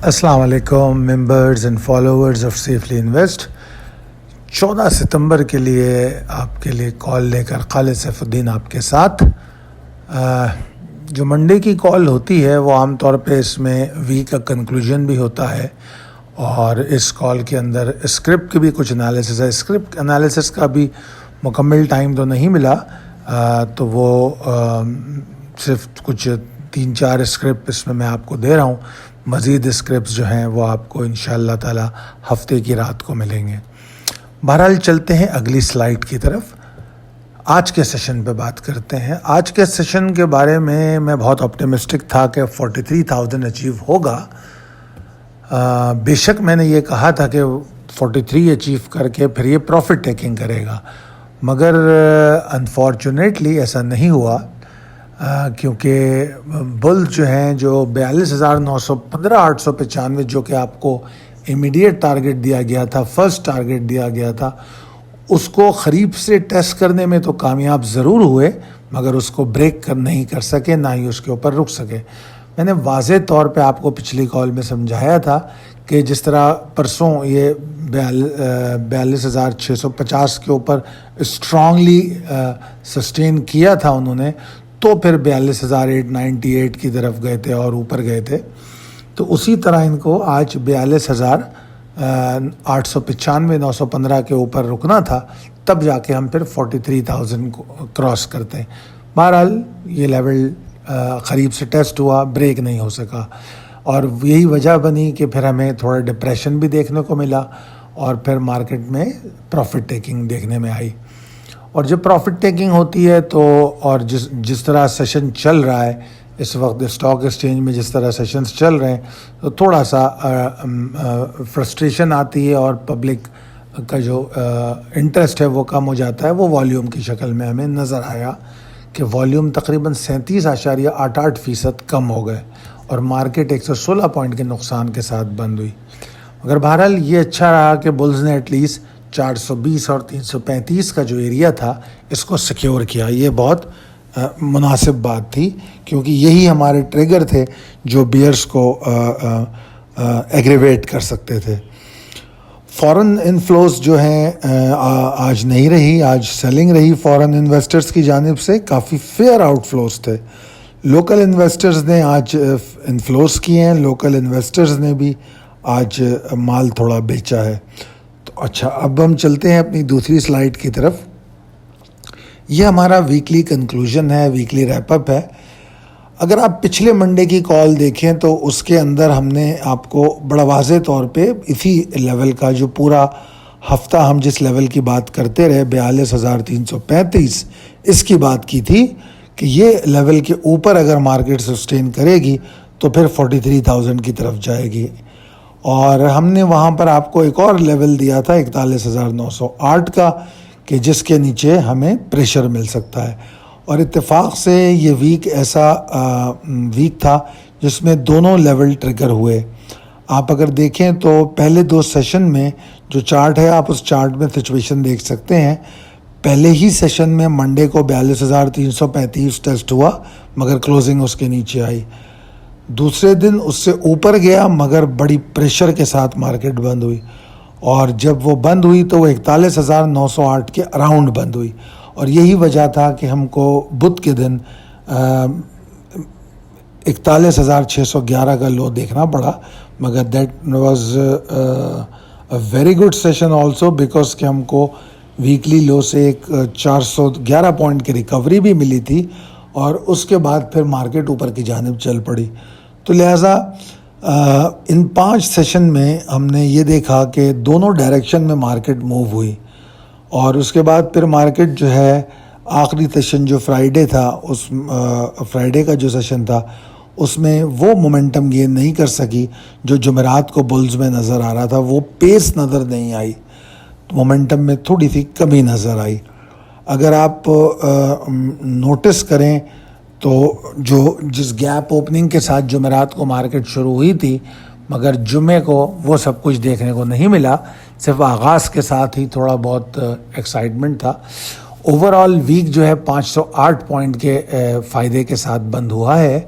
अस्सलाम वालेकुम members and followers of safely invest. 14 सितंबर के लिए आपके लिए कॉल लेकर खालिद सैफुद्दीन आपके साथ। जो मंडे की कॉल होती है वो आमतौर पे इसमें वीक का कंक्लूजन भी होता है और इस कॉल के अंदर स्क्रिप्ट की भी कुछ एनालिसिस है। स्क्रिप्ट एनालिसिस का भी मुकम्मल टाइम तो नहीं मिला, तो वो सिर्फ कुछ 3-4 स्क्रिप्ट इसमें मैं आपको दे रहा हूँ। मज़ीद स्क्रिप्ट्स जो हैं वो आपको इंशाअल्लाह ताला हफ्ते की रात को मिलेंगे। बहरहाल चलते हैं अगली स्लाइड की तरफ। आज के सेशन पे बात करते हैं। आज के सेशन के बारे में मैं बहुत ऑप्टिमिस्टिक था कि 43,000 अचीव होगा। बेशक मैंने ये कहा था कि 43 अचीव करके फिर ये प्रॉफिट टेकिंग करेगा, मगर अनफॉर्चुनेटली ऐसा नहीं हुआ, क्योंकि बुल्स जो हैं जो 42,915,895 जो कि आपको इमीडिएट टारगेट दिया गया था, फर्स्ट टारगेट दिया गया था, उसको ख़रीब से टेस्ट करने में तो कामयाब ज़रूर हुए, मगर उसको ब्रेक नहीं कर सके, ना ही उसके ऊपर रुक सके। मैंने वाज़े तौर पे आपको पिछली कॉल में समझाया था कि जिस तरह परसों ये 42,650 के ऊपर स्ट्रांगली सस्टेन किया था उन्होंने, तो फिर 42,898 की तरफ गए थे और ऊपर गए थे। तो उसी तरह इनको आज 42,895 915 के ऊपर रुकना था, तब जाके हम फिर 43,000 को क्रॉस करते हैं। बहरहाल ये लेवल क़रीब से टेस्ट हुआ, ब्रेक नहीं हो सका, और यही वजह बनी कि फिर हमें थोड़ा डिप्रेशन भी देखने को मिला और फिर मार्केट में प्रॉफिट टेकिंग देखने में आई। और जब प्रॉफिट टेकिंग होती है तो, और जिस तरह सेशन चल रहा है इस वक्त स्टॉक एक्सचेंज में, जिस तरह सेशंस चल रहे हैं, तो थोड़ा सा फ्रस्ट्रेशन आती है और पब्लिक का जो इंटरेस्ट है वो कम हो जाता है। वो वॉल्यूम की शक्ल में हमें नज़र आया कि वॉल्यूम तकरीबन 37.88% कम हो गए और मार्केट 116 पॉइंट के नुकसान के साथ बंद हुई। मगर बहरहाल ये अच्छा रहा कि बुल्स ने एटलीस्ट 420 और 335 का जो एरिया था इसको सिक्योर किया। ये बहुत मुनासिब बात थी, क्योंकि यही हमारे ट्रिगर थे जो बियर्स को एग्रीवेट कर सकते थे। फॉरेन इनफ्लोज जो हैं आज नहीं रही, आज सेलिंग रही फॉरेन इन्वेस्टर्स की जानिब से। काफ़ी फेयर आउटफ्लोज थे। लोकल इन्वेस्टर्स ने आज इनफ्लोज किए हैं, लोकल इन्वेस्टर्स ने भी आज माल थोड़ा बेचा है। तो अच्छा, अब हम चलते हैं अपनी दूसरी स्लाइड की तरफ। ये हमारा वीकली कंक्लूजन है, वीकली रैपअप है। अगर आप पिछले मंडे की कॉल देखें तो उसके अंदर हमने आपको बड़ा वाज़े तौर पे इसी लेवल का, जो पूरा हफ्ता हम जिस लेवल की बात करते रहे 42,335, इसकी बात की थी कि ये लेवल के ऊपर अगर मार्केट सस्टेन करेगी तो फिर 43,000 की तरफ जाएगी। और हमने वहाँ पर आपको एक और लेवल दिया था 41,908 का, कि जिसके नीचे हमें प्रेशर मिल सकता है। और इत्तेफाक से ये वीक ऐसा वीक था जिसमें दोनों लेवल ट्रिगर हुए। आप अगर देखें तो पहले 2 सेशन में जो चार्ट है, आप उस चार्ट में सिचुएशन देख सकते हैं। पहले ही सेशन में मंडे को 42,335 टेस्ट हुआ, मगर क्लोजिंग उसके नीचे आई। दूसरे दिन उससे ऊपर गया, मगर बड़ी प्रेशर के साथ मार्केट बंद हुई, और जब वो बंद हुई तो वो 41,908 के अराउंड बंद हुई। और यही वजह था कि हमको बुध के दिन 41,611 का लो देखना पड़ा, मगर that was a very good session also, because कि हमको वीकली लो से एक 411 पॉइंट की रिकवरी भी मिली थी, और उसके बाद फिर मार्केट ऊपर की जानिब चल पड़ी। तो लिहाजा इन 5 सेशन में हमने ये देखा कि दोनों डायरेक्शन में मार्केट मूव हुई। और उसके बाद फिर मार्केट जो है, आखिरी सेशन जो फ्राइडे था, उस फ्राइडे का जो सेशन था उसमें वो मोमेंटम गेन नहीं कर सकी जो जुमेरात को बुल्स में नज़र आ रहा था। वो पेस नज़र नहीं आई, मोमेंटम में थोड़ी सी कमी नज़र आई। अगर आप नोटिस करें तो जिस गैप ओपनिंग के साथ जुमेरात को मार्केट शुरू हुई थी, मगर जुमे को वो सब कुछ देखने को नहीं मिला, सिर्फ आगाज़ के साथ ही थोड़ा बहुत एक्साइटमेंट था। ओवरऑल वीक जो है 508 पॉइंट के फ़ायदे के साथ बंद हुआ है,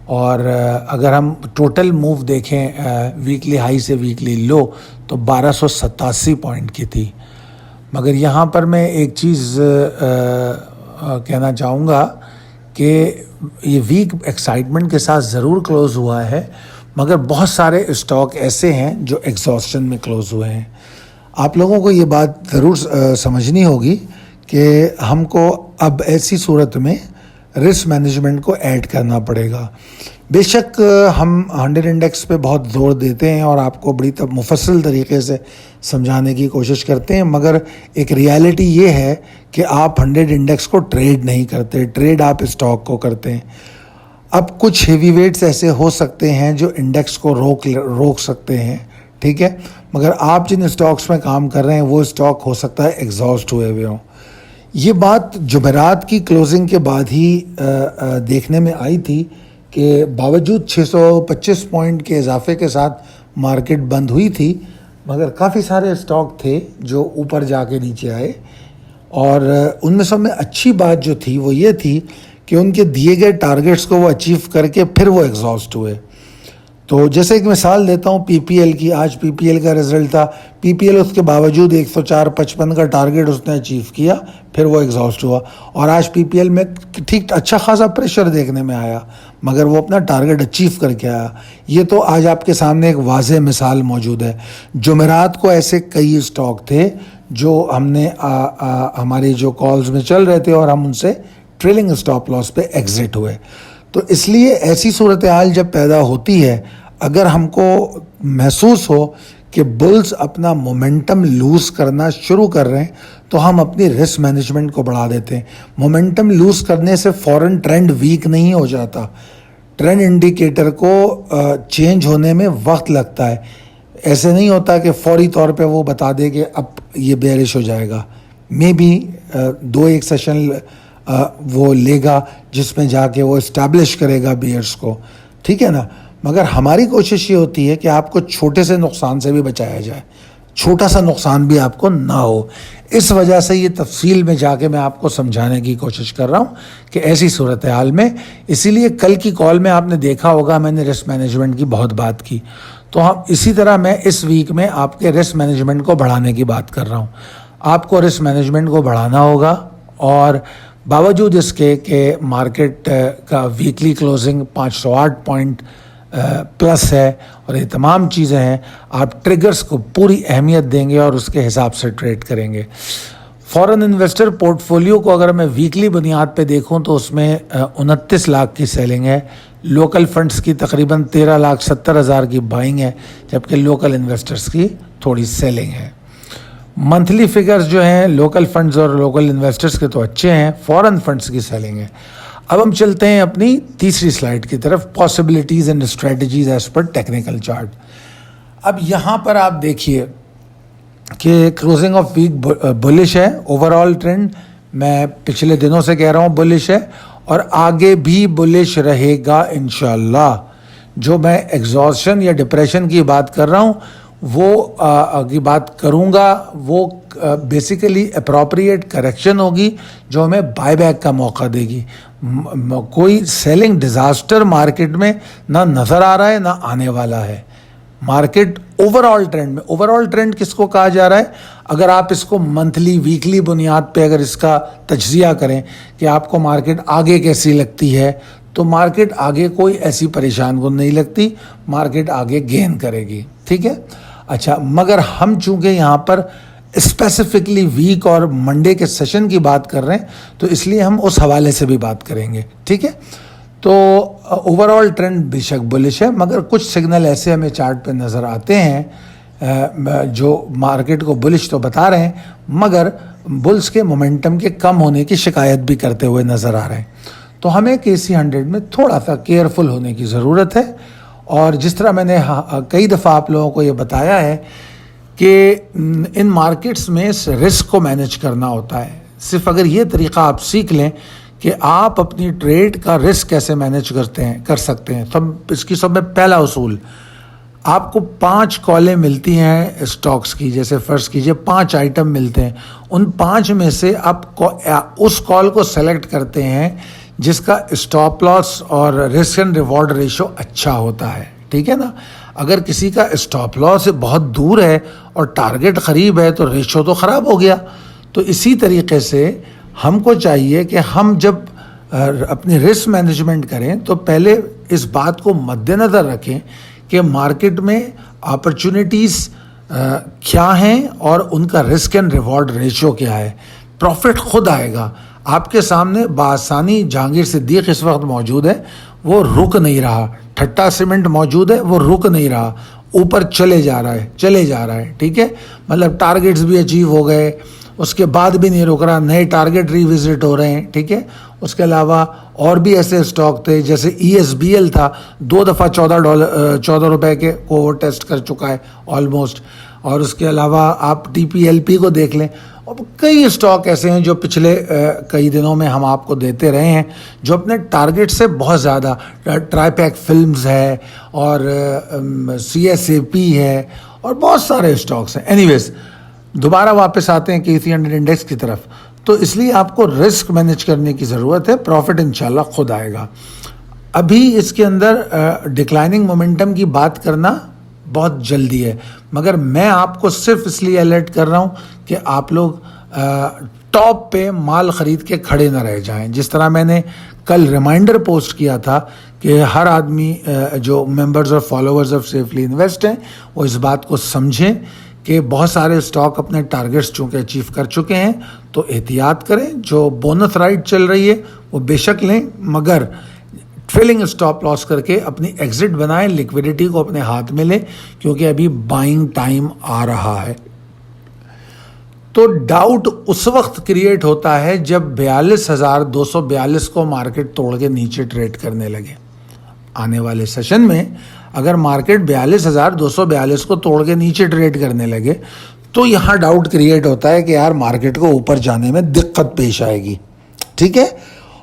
और अगर हम टोटल मूव देखें वीकली हाई से वीकली लो तो 1287 पॉइंट की थी। मगर यहाँ पर मैं एक चीज़ कहना चाहूँगा कि ये वीक एक्साइटमेंट के साथ ज़रूर क्लोज़ हुआ है, मगर बहुत सारे स्टॉक ऐसे हैं जो एग्जॉस्शन में क्लोज़ हुए हैं। आप लोगों को ये बात ज़रूर समझनी होगी कि हमको अब ऐसी सूरत में रिस्क मैनेजमेंट को ऐड करना पड़ेगा। बेशक हम 100 इंडेक्स पे बहुत ज़ोर देते हैं और आपको बड़ी मुफस्सल तरीके से समझाने की कोशिश करते हैं, मगर एक रियलिटी ये है कि आप 100 इंडेक्स को ट्रेड नहीं करते, ट्रेड आप स्टॉक को करते हैं। अब कुछ हेवी वेट्स ऐसे हो सकते हैं जो इंडेक्स को रोक सकते हैं, ठीक है, मगर आप जिन स्टॉक्स में काम कर रहे हैं वो स्टॉक हो सकता है एग्जॉस्ट हुए हों। ये बात जुमेरात की क्लोजिंग के बाद ही देखने में आई थी कि बावजूद 625 पॉइंट के इजाफे के साथ मार्केट बंद हुई थी, मगर काफ़ी सारे स्टॉक थे जो ऊपर जाके नीचे आए। और उनमें सब में अच्छी बात जो थी वो ये थी कि उनके दिए गए टारगेट्स को वो अचीव करके फिर वो एग्जॉस्ट हुए। तो जैसे एक मिसाल देता हूँ पीपीएल की, आज पीपीएल का रिजल्ट था, पीपीएल उसके बावजूद 104.55 का टारगेट उसने अचीव किया, फिर वो एग्जॉस्ट हुआ। और आज पीपीएल में ठीक अच्छा खासा प्रेशर देखने में आया, मगर वो अपना टारगेट अचीव करके आया। ये तो आज आपके सामने एक वाज़ेह मिसाल मौजूद है। जुमेरात को ऐसे कई स्टॉक थे जो हमने हमारी जो कॉल्स में चल रहे थे और हम उनसे ट्रेलिंग स्टॉप लॉस पे एग्जिट हुए। तो इसलिए ऐसी सूरत हाल जब पैदा होती है, अगर हमको महसूस हो कि बुल्स अपना मोमेंटम लूज़ करना शुरू कर रहे हैं, तो हम अपनी रिस्क मैनेजमेंट को बढ़ा देते हैं। मोमेंटम लूज़ करने से फ़ौरन ट्रेंड वीक नहीं हो जाता, ट्रेंड इंडिकेटर को चेंज होने में वक्त लगता है। ऐसे नहीं होता कि फौरी तौर पे वो बता दे कि अब ये बेरिश हो जाएगा। मे बी 2-1 सेशन वो लेगा जिसमें जाके वो इस्टेब्लिश करेगा बियर्स को, ठीक है ना। मगर हमारी कोशिश ये होती है कि आपको छोटे से नुकसान से भी बचाया जाए, छोटा सा नुकसान भी आपको ना हो। इस वजह से ये तफसील में जाके मैं आपको समझाने की कोशिश कर रहा हूँ कि ऐसी सूरत हाल में, इसीलिए कल की कॉल में आपने देखा होगा मैंने रिस्क मैनेजमेंट की बहुत बात की। तो हम इसी तरह मैं इस वीक में आपके रिस्क मैनेजमेंट को बढ़ाने की बात कर रहा हूँ। आपको रिस्क मैनेजमेंट को बढ़ाना होगा और बावजूद इसके कि मार्केट का वीकली क्लोजिंग 508 पॉइंट प्लस है और ये तमाम चीज़ें हैं, आप ट्रिगर्स को पूरी अहमियत देंगे और उसके हिसाब से ट्रेड करेंगे। फॉरेन इन्वेस्टर पोर्टफोलियो को अगर मैं वीकली बुनियाद पे देखूं तो उसमें 29 लाख की सेलिंग है, लोकल फंड्स की तकरीबन 13,70,000 की बाइंग है, जबकि लोकल इन्वेस्टर्स की थोड़ी सेलिंग है। मंथली फिगर्स जो हैं लोकल फंड्स और लोकल इन्वेस्टर्स के तो अच्छे हैं, फॉरेन फंड्स की सेलिंग है। अब हम चलते हैं अपनी तीसरी स्लाइड की तरफ, possibilities and strategies as per technical chart. अब यहाँ पर आप देखिए कि क्लोजिंग ऑफ वीक बुलिश है, ओवरऑल ट्रेंड मैं पिछले दिनों से कह रहा हूँ बुलिश है और आगे भी बुलिश रहेगा इंशाल्लाह। जो मैं एग्जॉस्शन या डिप्रेशन की बात कर रहा हूँ वो की बात करूँगा, वो बेसिकली अप्रोप्रिएट करेक्शन होगी जो हमें बायबैक का मौका देगी। कोई सेलिंग डिज़ास्टर मार्केट में ना नज़र आ रहा है ना आने वाला है। मार्केट ओवरऑल ट्रेंड में, ओवरऑल ट्रेंड किसको कहा जा रहा है, अगर आप इसको मंथली वीकली बुनियाद पे अगर इसका तज्जिया करें कि आपको मार्केट आगे कैसी लगती है, तो मार्केट आगे कोई ऐसी परेशान को नहीं लगती, मार्केट आगे गेन करेगी, ठीक है। अच्छा, मगर हम चूंकि यहाँ पर स्पेसिफिकली वीक और मंडे के सेशन की बात कर रहे हैं तो इसलिए हम उस हवाले से भी बात करेंगे, ठीक है। तो ओवरऑल ट्रेंड बेशक बुलिश है, मगर कुछ सिग्नल ऐसे हमें चार्ट पे नज़र आते हैं जो मार्केट को बुलिश तो बता रहे हैं मगर बुल्स के मोमेंटम के कम होने की शिकायत भी करते हुए नज़र आ रहे हैं। तो हमें KC 100 में थोड़ा सा केयरफुल होने की ज़रूरत है। और जिस तरह मैंने कई दफ़ा आप लोगों को ये बताया है कि इन मार्केट्स में रिस्क को मैनेज करना होता है। सिर्फ अगर ये तरीक़ा आप सीख लें कि आप अपनी ट्रेड का रिस्क कैसे मैनेज कर सकते हैं, तब इसकी सब में पहला उसूल, आपको 5 कॉलें मिलती हैं स्टॉक्स की, जैसे फ़र्ज़ कीजिए 5 आइटम मिलते हैं, उन 5 में से आप उस कॉल को सेलेक्ट करते हैं जिसका स्टॉप लॉस और रिस्क एंड रिवॉर्ड रेशो अच्छा होता है, ठीक है ना। अगर किसी का स्टॉप लॉस बहुत दूर है और टारगेट करीब है तो रेशो तो ख़राब हो गया। तो इसी तरीके से हमको चाहिए कि हम जब अपनी रिस्क मैनेजमेंट करें तो पहले इस बात को मद्देनज़र रखें कि मार्केट में अपॉर्चुनिटीज़ क्या हैं और उनका रिस्क एंड रिवॉर्ड रेशो क्या है। प्रॉफिट खुद आएगा आपके सामने बासानी। जहांगीर सिद्दीक इस वक्त मौजूद है, वो रुक नहीं रहा। ठट्टा सीमेंट मौजूद है, वो रुक नहीं रहा, ऊपर चले जा रहा है, ठीक है। मतलब टारगेट्स भी अचीव हो गए, उसके बाद भी नहीं रुक रहा, नए टारगेट रिविजिट हो रहे हैं, ठीक है। उसके अलावा और भी ऐसे स्टॉक थे, जैसे ESBL था, 2 दफ़ा $14 के को वो टेस्ट कर चुका है ऑलमोस्ट। और उसके अलावा आप TPLP को देख लें, और कई स्टॉक ऐसे हैं जो पिछले कई दिनों में हम आपको देते रहे हैं, जो अपने टारगेट से बहुत ज़्यादा। ट्राईपैक फिल्म्स है और CSAP है और बहुत सारे स्टॉक्स हैं। एनीवेज, दोबारा वापस आते हैं KC 100 इंडेक्स की तरफ। तो इसलिए आपको रिस्क मैनेज करने की ज़रूरत है, प्रॉफिट इंशाल्लाह खुद आएगा। अभी इसके अंदर डिक्लाइनिंग मोमेंटम की बात करना बहुत जल्दी है, मगर मैं आपको सिर्फ इसलिए अलर्ट कर रहा हूँ कि आप लोग टॉप पे माल ख़रीद के खड़े ना रह जाएं। जिस तरह मैंने कल रिमाइंडर पोस्ट किया था कि हर आदमी जो मेंबर्स और फॉलोअर्स ऑफ सेफली इन्वेस्ट हैं, वो इस बात को समझें कि बहुत सारे स्टॉक अपने टारगेट्स चूँकि अचीव कर चुके हैं, तो एहतियात करें। जो बोनस राइड चल रही है वो बेशक लें, मगर ट्रेलिंग स्टॉप लॉस करके अपनी एग्जिट बनाएं, लिक्विडिटी को अपने हाथ में लें, क्योंकि अभी बाइंग टाइम आ रहा है। तो डाउट उस वक्त क्रिएट होता है जब 42,242 को मार्केट तोड़ के नीचे ट्रेड करने लगे। आने वाले सेशन में अगर मार्केट 42,242 को तोड़ के नीचे ट्रेड करने लगे तो यहाँ डाउट क्रिएट होता है कि यार मार्केट को ऊपर जाने में दिक्कत पेश आएगी, ठीक है।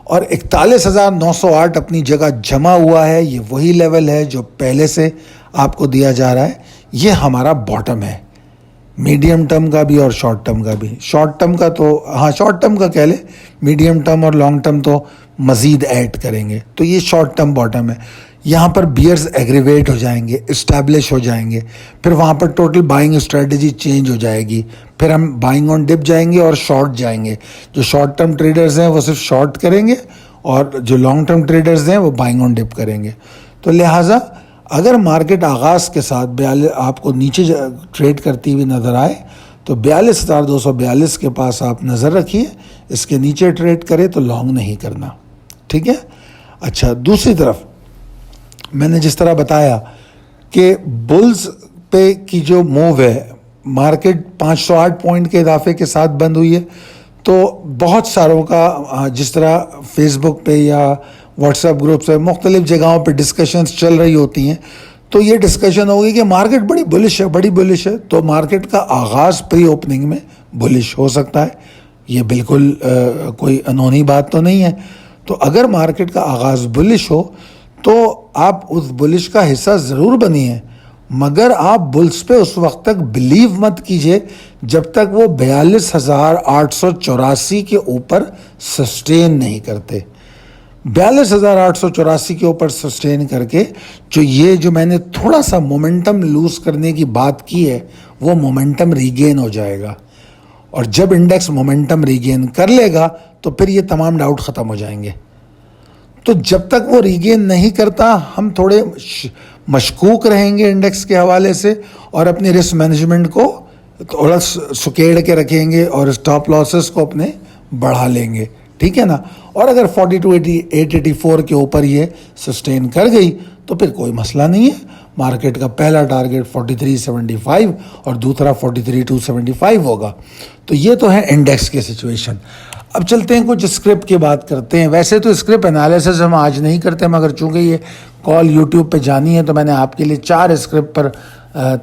और 41,908 अपनी जगह जमा हुआ है। ये वही लेवल है जो पहले से आपको दिया जा रहा है। ये हमारा बॉटम है, मीडियम टर्म का भी और शॉर्ट टर्म का भी। शॉर्ट टर्म का तो हाँ, शॉर्ट टर्म का कह ले, मीडियम टर्म और लॉन्ग टर्म तो मज़ीद ऐड करेंगे। तो ये शॉर्ट टर्म बॉटम है। यहाँ पर बियर्स एग्रीवेट हो जाएंगे, इस्टेब्लिश हो जाएंगे, फिर वहाँ पर टोटल बाइंग स्ट्रेटजी चेंज हो जाएगी। फिर हम बाइंग ऑन डिप जाएंगे और शॉर्ट जाएंगे। जो शॉर्ट टर्म ट्रेडर्स हैं वो सिर्फ शॉर्ट करेंगे और जो लॉन्ग टर्म ट्रेडर्स हैं वो बाइंग ऑन डिप करेंगे। तो लिहाजा अगर मार्केट आगाज़ के साथ आपको नीचे ट्रेड करती हुई नज़र आए तो 42,242 के पास आप नज़र रखिए। इसके नीचे ट्रेड करे तो लॉन्ग नहीं करना, ठीक है। अच्छा, दूसरी तरफ मैंने जिस तरह बताया कि बुल्स पे की जो मूव है, मार्केट 508 पॉइंट के इजाफे के साथ बंद हुई है। तो बहुत सारों का जिस तरह फेसबुक पे या व्हाट्सएप ग्रुप से मुख्तलिफ जगहों पे डिस्कशंस चल रही होती हैं, तो ये डिस्कशन होगी कि मार्केट बड़ी बुलिश है। तो मार्केट का आगाज़ प्री ओपनिंग में बुलिश हो सकता है। ये बिल्कुल कोई अनहोनी बात तो नहीं है। तो अगर मार्केट का आगाज़ बुलिश हो तो आप उस बुलिश का हिस्सा ज़रूर बनिए, मगर आप बुल्स पे उस वक्त तक बिलीव मत कीजिए जब तक वो 42,884 के ऊपर सस्टेन नहीं करते। 42,884 के ऊपर सस्टेन करके जो मैंने थोड़ा सा मोमेंटम लूज करने की बात की है, वो मोमेंटम रीगेन हो जाएगा। और जब इंडेक्स मोमेंटम रीगेन कर लेगा तो फिर ये तमाम डाउट ख़त्म हो जाएंगे। तो जब तक वो रीगेन नहीं करता, हम थोड़े मशकूक रहेंगे इंडेक्स के हवाले से और अपने रिस्क मैनेजमेंट को थोड़ा सुकेड़ के रखेंगे और स्टॉप लॉसेस को अपने बढ़ा लेंगे, ठीक है ना। और अगर 42,884 के ऊपर ये सस्टेन कर गई तो फिर कोई मसला नहीं है। मार्केट का पहला टारगेट 4375 और दूसरा 43,275 होगा। तो ये तो है इंडेक्स के सिचुएशन। अब चलते हैं कुछ स्क्रिप्ट की बात करते हैं। वैसे तो स्क्रिप्ट एनालिसिस हम आज नहीं करते, मगर चूंकि ये कॉल यूट्यूब पे जानी है तो मैंने आपके लिए 4 स्क्रिप्ट पर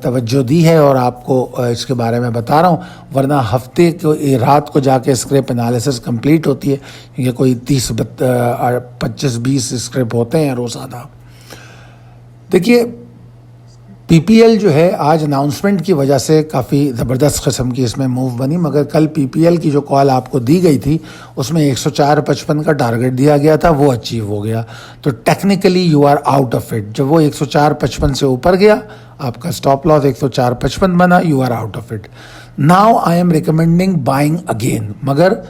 तवज्जो दी है और आपको इसके बारे में बता रहा हूँ। वरना हफ्ते को रात को जाके स्क्रिप्ट एनालिसिस कंप्लीट होती है। ये कोई 25-20 स्क्रिप्ट होते हैं रोज़ाना। देखिए, पीपीएल जो है आज अनाउंसमेंट की वजह से काफ़ी ज़बरदस्त किस्म की इसमें मूव बनी, मगर कल पीपीएल की जो कॉल आपको दी गई थी उसमें 104.55 का टारगेट दिया गया था, वो अचीव हो गया। तो technically you are out of it. जब वो 104.55 से ऊपर गया, आपका स्टॉप लॉस 104.55 बना, you are out of it. Now I am recommending buying again, मगर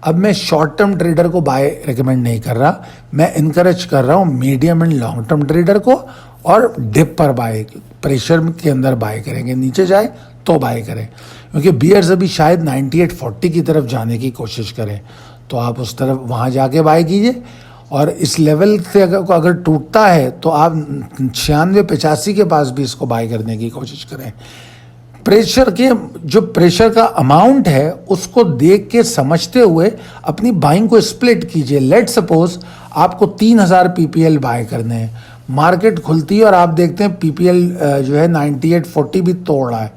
अब मैं शॉर्ट टर्म ट्रेडर को बाय रिकमेंड नहीं कर रहा, मैं इनकरेज कर रहा हूँ medium and long term trader को, और डिप पर बाय, प्रेशर के अंदर बाय करेंगे, नीचे जाए तो बाय करें, क्योंकि बियर्स अभी शायद 9840 की तरफ जाने की कोशिश करें, तो आप उस तरफ वहाँ जाके बाय कीजिए। और इस लेवल से अगर टूटता है तो आप 96-85 के पास भी इसको बाय करने की कोशिश करें। प्रेशर के जो प्रेशर का अमाउंट है उसको देख के समझते हुए अपनी बाइंग को स्प्लिट कीजिए। लेट सपोज आपको 3000 पीपीएल बाय करने हैं, मार्केट खुलती है और आप देखते हैं पीपीएल जो है 9840 भी तोड़ रहा है,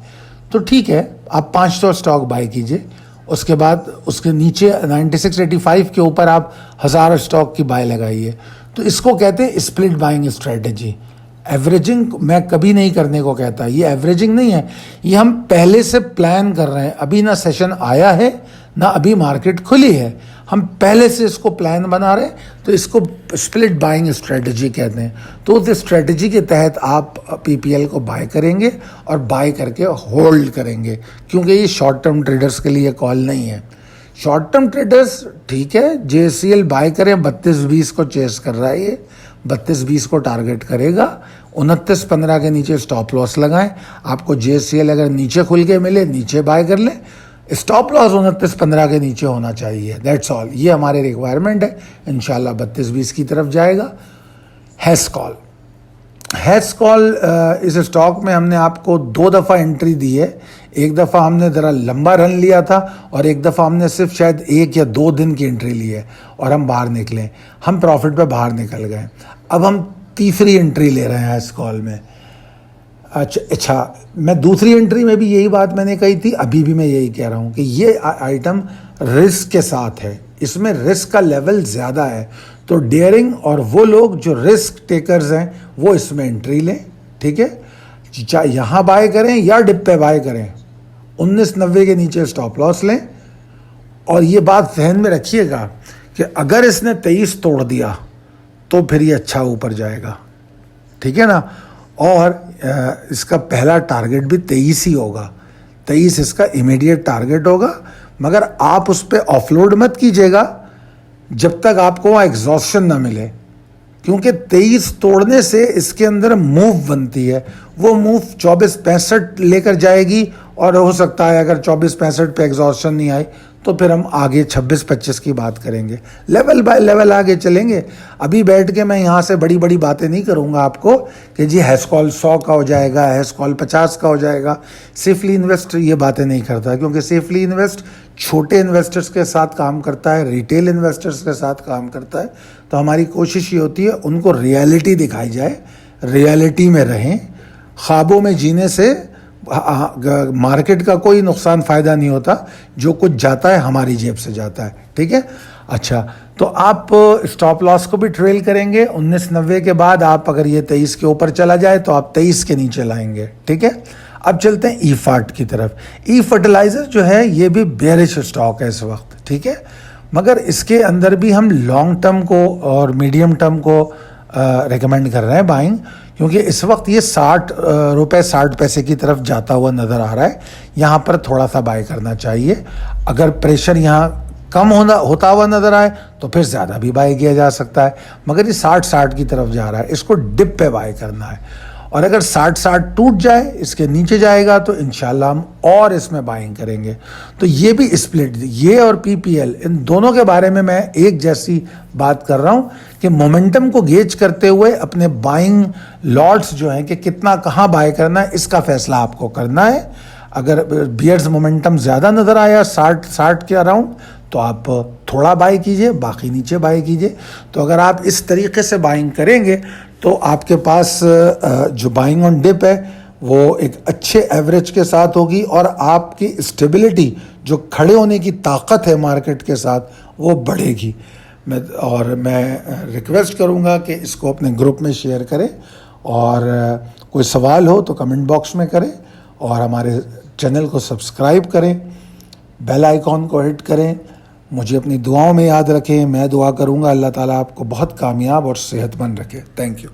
तो ठीक है, आप 500 स्टॉक बाय कीजिए। उसके बाद उसके नीचे 9685 के ऊपर आप 1000 स्टॉक की बाय लगाइए। तो इसको कहते हैं स्प्लिट बाइंग स्ट्रेटजी। एवरेजिंग मैं कभी नहीं करने को कहता, ये एवरेजिंग नहीं है, ये हम पहले से प्लान कर रहे हैं। अभी ना सेशन आया है ना अभी मार्केट खुली है, हम पहले से इसको प्लान बना रहे हैं, तो इसको स्प्लिट बाइंग स्ट्रेटजी कहते हैं। तो उस स्ट्रेटजी के तहत आप पीपीएल को बाय करेंगे और बाय करके होल्ड करेंगे, क्योंकि ये शॉर्ट टर्म ट्रेडर्स के लिए कॉल नहीं है। शॉर्ट टर्म ट्रेडर्स ठीक है, जेएससीएल बाय करें, 32-20 को चेस कर रहा है, ये 32-20 को टारगेट करेगा, 29-15 के नीचे स्टॉप लॉस लगाएं। आपको जेएससीएल अगर नीचे खुल के मिले नीचे बाय कर लें, स्टॉप लॉस 29-15 के नीचे होना चाहिए, दैट्स ऑल। ये हमारे रिक्वायरमेंट है, इंशाल्लाह 32-20 की तरफ जाएगा। हैश कॉल इस स्टॉक में हमने आपको 2 दफ़ा एंट्री दी है। एक दफ़ा हमने ज़रा लंबा रन लिया था और एक दफ़ा हमने सिर्फ शायद 1 या 2 दिन की एंट्री ली है और हम बाहर निकले, हम प्रॉफिट पे बाहर निकल गए। अब हम तीसरी एंट्री ले रहे हैं इस कॉल में। अच्छा, मैं दूसरी एंट्री में भी यही बात मैंने कही थी, अभी भी मैं यही कह रहा हूँ कि ये आइटम रिस्क के साथ है, इसमें रिस्क का लेवल ज़्यादा है। तो डेयरिंग और वो लोग जो रिस्क टेकर्स हैं वो इसमें एंट्री लें, ठीक है। चाहे यहाँ बाय करें या डिप पे बाय करें, 1990 के नीचे स्टॉप लॉस लें। और ये बात ध्यान में रखिएगा कि अगर इसने 23 तोड़ दिया तो फिर ये अच्छा ऊपर जाएगा, ठीक है ना। और इसका पहला टारगेट भी 23 ही होगा, 23 इसका इमीडिएट टारगेट होगा, मगर आप उस पर ऑफलोड मत कीजिएगा जब तक आपको वहाँ एग्जॉस्शन ना मिले, क्योंकि 23 तोड़ने से इसके अंदर मूव बनती है, वो मूव 24-65 लेकर जाएगी, और हो सकता है अगर 24-65 पे एग्जॉस्शन नहीं आई तो फिर हम आगे 26-25 की बात करेंगे, लेवल बाय लेवल आगे चलेंगे। अभी बैठ के मैं यहाँ से बड़ी बड़ी बातें नहीं करूँगा आपको कि जी हैश कॉल 100 का हो जाएगा, हैश कॉल 50 का हो जाएगा। सेफली इन्वेस्ट ये बातें नहीं करता, क्योंकि सेफली इन्वेस्ट छोटे इन्वेस्टर्स के साथ काम करता है, रिटेल इन्वेस्टर्स के साथ काम करता है। तो हमारी कोशिश ये होती है उनको रियलिटी दिखाई जाए, रियलिटी में रहें। ख्वाबों में जीने से मार्केट का कोई नुकसान फ़ायदा नहीं होता, जो कुछ जाता है हमारी जेब से जाता है, ठीक है। अच्छा, तो आप स्टॉप लॉस को भी ट्रेल करेंगे 1990 के बाद। आप अगर ये 23 के ऊपर चला जाए तो आप 23 के नीचे लाएंगे, ठीक है। अब चलते हैं ईफाट की तरफ। ई फर्टिलाइज़र जो है ये भी बेयरिश स्टॉक है इस वक्त, ठीक है, मगर इसके अंदर भी हम लॉन्ग टर्म को और मीडियम टर्म को रिकमेंड कर रहे हैं बाइंग, क्योंकि इस वक्त ये 60 रुपये 60 पैसे की तरफ जाता हुआ नज़र आ रहा है। यहाँ पर थोड़ा सा बाय करना चाहिए। अगर प्रेशर यहाँ कम होता हुआ नज़र आए तो फिर ज़्यादा भी बाय किया जा सकता है, मगर ये 60-60 की तरफ जा रहा है, इसको डिप पे बाय करना है। और अगर 60-60 टूट जाए, इसके नीचे जाएगा, तो इंशाल्लाह हम और इसमें बाइंग करेंगे। तो ये भी स्प्लिट, ये और पीपीएल, इन दोनों के बारे में मैं एक जैसी बात कर रहा हूँ कि मोमेंटम को गेज करते हुए अपने बाइंग लॉट्स जो हैं कि कितना कहाँ बाय करना है, इसका फैसला आपको करना है। अगर बियर्स मोमेंटम ज़्यादा नज़र आया 60 के अराउंड, तो आप थोड़ा बाय कीजिए, बाकी नीचे बाय कीजिए। तो अगर आप इस तरीके से बाइंग करेंगे तो आपके पास जो बाइंग ऑन डिप है वो एक अच्छे एवरेज के साथ होगी, और आपकी स्टेबिलिटी, जो खड़े होने की ताकत है मार्केट के साथ, वो बढ़ेगी। मैं रिक्वेस्ट करूंगा कि इसको अपने ग्रुप में शेयर करें और कोई सवाल हो तो कमेंट बॉक्स में करें और हमारे चैनल को सब्सक्राइब करें, बेल आइकॉन को हिट करें। मुझे अपनी दुआओं में याद रखें, मैं दुआ करूंगा अल्लाह ताला आपको बहुत कामयाब और सेहतमंद रखे। Thank you.